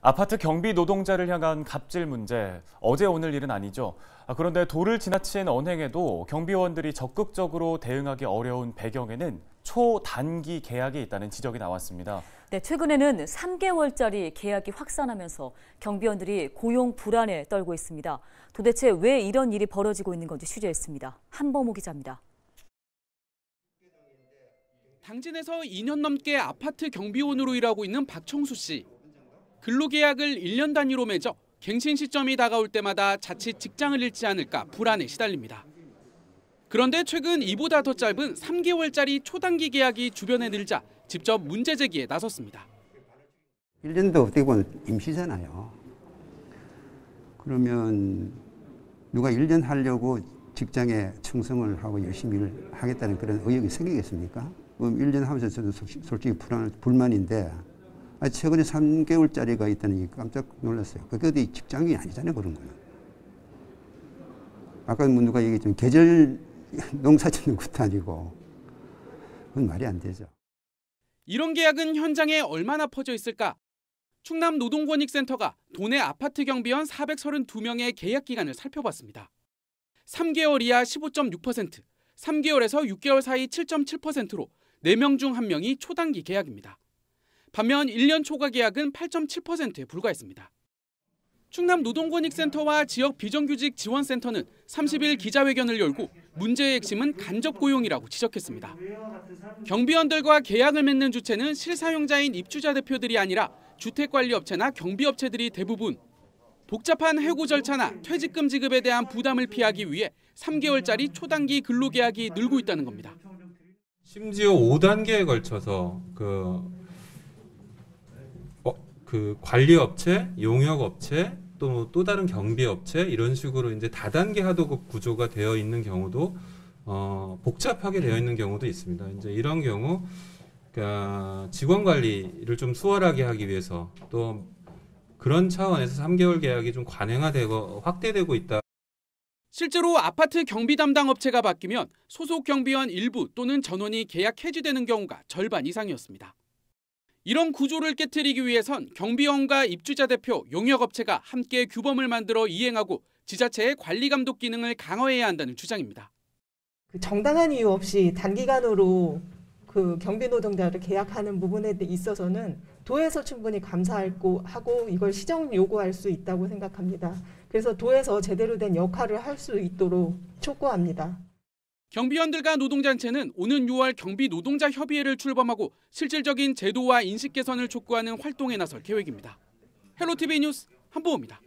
아파트 경비 노동자를 향한 갑질 문제, 어제 오늘 일은 아니죠. 그런데 도를 지나친 언행에도 경비원들이 적극적으로 대응하기 어려운 배경에는 초단기 계약이 있다는 지적이 나왔습니다. 네, 최근에는 3개월짜리 계약이 확산하면서 경비원들이 고용 불안에 떨고 있습니다. 도대체 왜 이런 일이 벌어지고 있는 건지 취재했습니다. 한범호 기자입니다. 당진에서 2년 넘게 아파트 경비원으로 일하고 있는 박청수 씨. 근로계약을 1년 단위로 맺어 갱신 시점이 다가올 때마다 자칫 직장을 잃지 않을까 불안에 시달립니다. 그런데 최근 이보다 더 짧은 3개월짜리 초단기 계약이 주변에 늘자 직접 문제 제기에 나섰습니다. 1년도 어떻게 보면 임시잖아요. 그러면 누가 1년 하려고 직장에 충성을 하고 열심히 일을 하겠다는 그런 의욕이 생기겠습니까? 그럼 1년 하면서 저도 솔직히 불만인데 최근에 3개월짜리가 있다니 깜짝 놀랐어요. 그게 어디 직장이 아니잖아요, 그런 거는. 아까 누가 얘기했지만 계절 농사 짓는 것도 아니고 그건 말이 안 되죠. 이런 계약은 현장에 얼마나 퍼져 있을까? 충남 노동권익센터가 도내 아파트 경비원 432명의 계약 기간을 살펴봤습니다. 3개월 이하 15.6%, 3개월에서 6개월 사이 7.7%로 4명 중 1명이 초단기 계약입니다. 반면 1년 초과 계약은 8.7%에 불과했습니다. 충남 노동권익센터와 지역 비정규직 지원센터는 30일 기자회견을 열고 문제의 핵심은 간접 고용이라고 지적했습니다. 경비원들과 계약을 맺는 주체는 실사용자인 입주자 대표들이 아니라 주택관리업체나 경비업체들이 대부분. 복잡한 해고 절차나 퇴직금 지급에 대한 부담을 피하기 위해 3개월짜리 초단기 근로계약이 늘고 있다는 겁니다. 심지어 5단계에 걸쳐서 그 관리업체, 용역업체, 또 다른 경비업체 이런 식으로 이제 다단계 하도급 구조가 되어 있는 경우도 복잡하게 되어 있는 경우도 있습니다. 이제 이런 경우 그러니까 직원 관리를 좀 수월하게 하기 위해서 또 그런 차원에서 3개월 계약이 좀 관행화되고 확대되고 있다. 실제로 아파트 경비 담당 업체가 바뀌면 소속 경비원 일부 또는 전원이 계약 해지되는 경우가 절반 이상이었습니다. 이런 구조를 깨트리기 위해선 경비원과 입주자 대표, 용역업체가 함께 규범을 만들어 이행하고 지자체의 관리 감독 기능을 강화해야 한다는 주장입니다. 정당한 이유 없이 단기간으로 그 경비 노동자를 계약하는 부분에 있어서는 도에서 충분히 감사하고 이걸 시정 요구할 수 있다고 생각합니다. 그래서 도에서 제대로 된 역할을 할 수 있도록 촉구합니다. 경비원들과 노동단체는 오는 6월 경비 노동자 협의회를 출범하고 실질적인 제도와 인식 개선을 촉구하는 활동에 나설 계획입니다. 헬로티비 뉴스 한보호입니다.